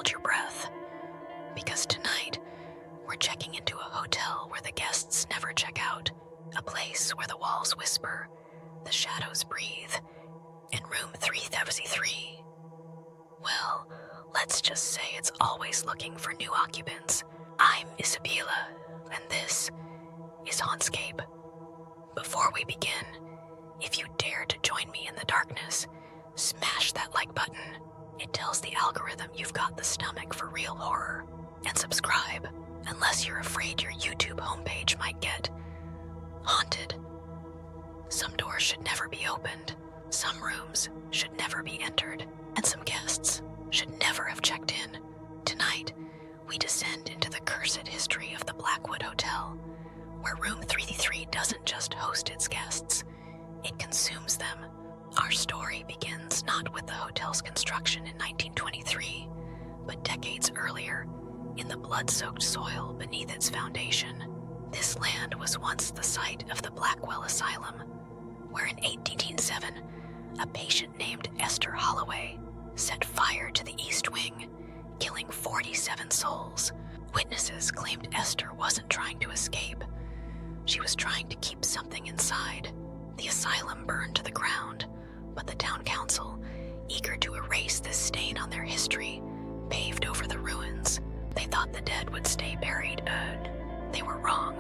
hold your breath, because tonight we're checking into a hotel where the guests never check out, a place where the walls whisper, the shadows breathe, and room 333, well, let's just say it's always looking for new occupants. I'm Isabella, and this is HauntScape. Before we begin, if you dare to join me in the darkness, smash that like button. It tells the algorithm you've got the stomach for real horror. And subscribe, unless you're afraid your YouTube homepage might get haunted. Some doors should never be opened, some rooms should never be entered, and some guests should never have checked in. Tonight, we descend into the cursed history of the Blackwood Hotel, where room 333 doesn't just host its guests, it consumes them. Our story begins not with the hotel's construction in 1923, but decades earlier, in the blood-soaked soil beneath its foundation. This land was once the site of the Blackwell Asylum, where in 1807, a patient named Esther Holloway set fire to the East Wing, killing 47 souls. Witnesses claimed Esther wasn't trying to escape. She was trying to keep something inside. The asylum burned to the ground, but the town council, eager to erase this stain on their history, paved over the ruins. They thought the dead would stay buried. They were wrong.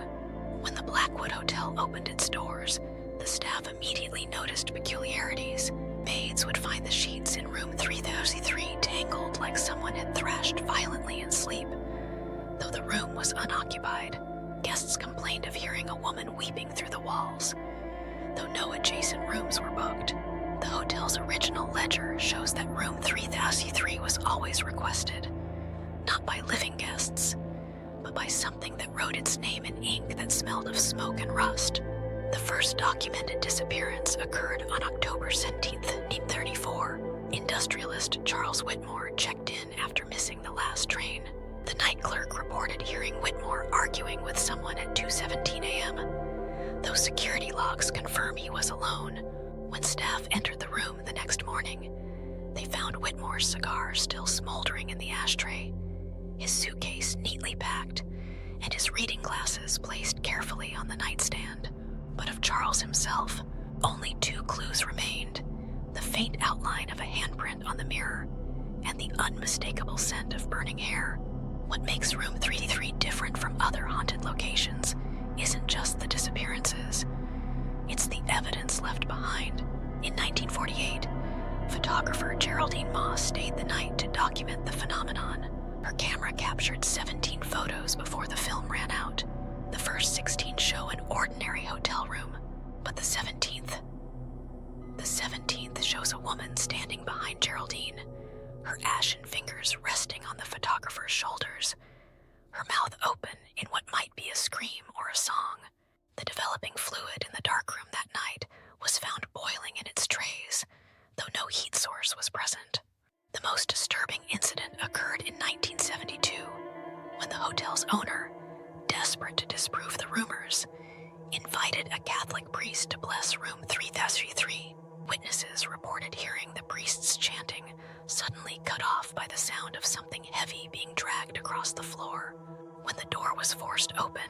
When the Blackwood Hotel opened its doors, the staff immediately noticed peculiarities. Maids would find the sheets in room 333 tangled like someone had thrashed violently in sleep. Though the room was unoccupied, guests complained of hearing a woman weeping through the walls. Though no adjacent rooms were booked, the hotel's original ledger shows that room 333 was always requested, not by living guests, but by something that wrote its name in ink that smelled of smoke and rust. The first documented disappearance occurred on October 17th, 1934. Industrialist Charles Whitmore checked in after missing the last train. The night clerk reported hearing Whitmore arguing with someone at 2:17 a.m. Those security logs confirm he was alone. When staff entered the room the next morning, they found Whitmore's cigar still smoldering in the ashtray, his suitcase neatly packed, and his reading glasses placed carefully on the nightstand. But of Charles himself, only two clues remained: the faint outline of a handprint on the mirror and the unmistakable scent of burning hair. What makes room 333 different from other haunted locations isn't just the disappearances, it's the evidence left behind. In 1948, photographer Geraldine Moss stayed the night to document the phenomenon. Her camera captured 17 photos before the film ran out. The first 16 show an ordinary hotel room, but the 17th shows a woman standing behind Geraldine, her ashen fingers resting on the photographer's shoulders, her mouth open in what might be a scream or a song. The developing fluid in the darkroom that night was found boiling in its trays, though no heat source was present. The most disturbing incident occurred in 1972, when the hotel's owner, desperate to disprove the rumors, invited a Catholic priest to bless room 333. Witnesses reported hearing the priest's chanting, suddenly cut off by the sound of something heavy being dragged across the floor. When the door was forced open,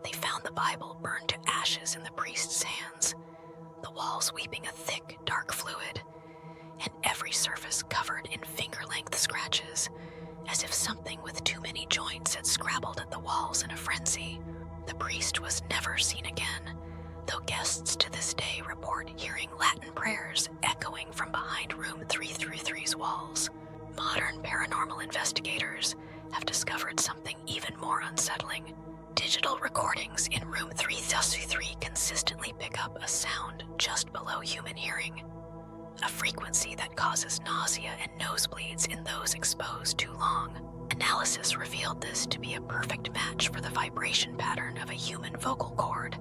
they found the Bible burned to ashes in the priest's hands, the walls weeping a thick, dark fluid, and every surface covered in finger-length scratches, as if something with too many joints had scrabbled at the walls in a frenzy. The priest was never seen again, though guests to this day report hearing Latin prayers echoing from behind room 333's walls. Modern paranormal investigators have discovered something even more unsettling. Digital recordings in room 333 consistently pick up a sound just below human hearing, a frequency that causes nausea and nosebleeds in those exposed too long. Analysis revealed this to be a perfect match for the vibration pattern of a human vocal cord,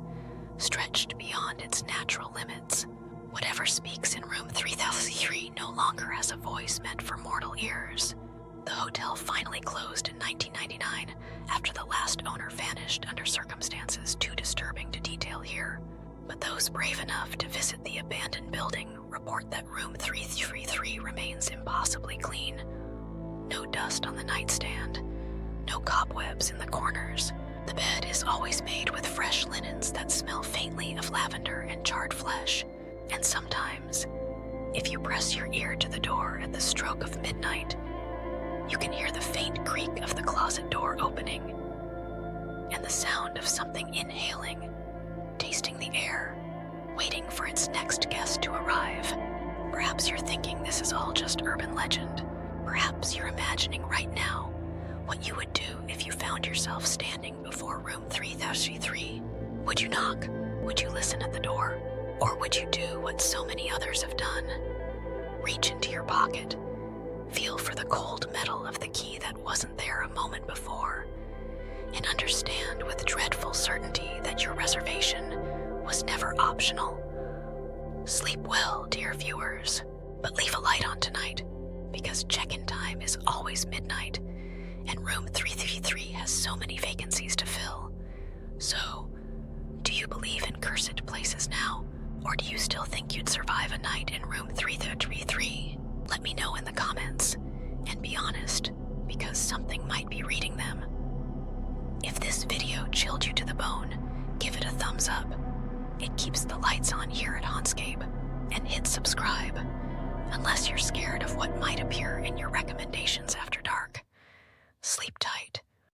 stretched beyond its natural limits. Whatever speaks in room 3003 no longer has a voice meant for mortal ears. The hotel finally closed in 1999 after the last owner vanished under circumstances too disturbing to detail here. But those brave enough to visit the abandoned building report that room 333 remains impossibly clean. No dust on the nightstand, no cobwebs in the corners. The bed is always made with fresh linens that smell faintly of lavender and charred flesh. And sometimes, if you press your ear to the door at the stroke of midnight, you can hear the faint creak of the closet door opening and the sound of something inhaling, tasting the air, waiting for its next guest to arrive. Perhaps you're thinking this is all just urban legend. Perhaps you're imagining right now what you would do if you found yourself standing before room 333. Would you knock? Would you listen at the door? Or would you do what so many others have done? Reach into your pocket, feel for the cold metal of the key that wasn't there a moment before, and understand with dreadful certainty that your reservation was never optional. Sleep well, dear viewers, but leave a light on tonight, because check-in time is always midnight, and room 333 has so many vacancies to fill. So, do you believe in cursed places now, or do you still think you'd survive a night in room 333? Let me know in the comments, and be honest, because something might be reading them. If this video chilled you to the bone, give it a thumbs up. It keeps the lights on here at HauntScape, and hit subscribe, unless you're scared of what might appear in your recommendations after dark. Sleep tight.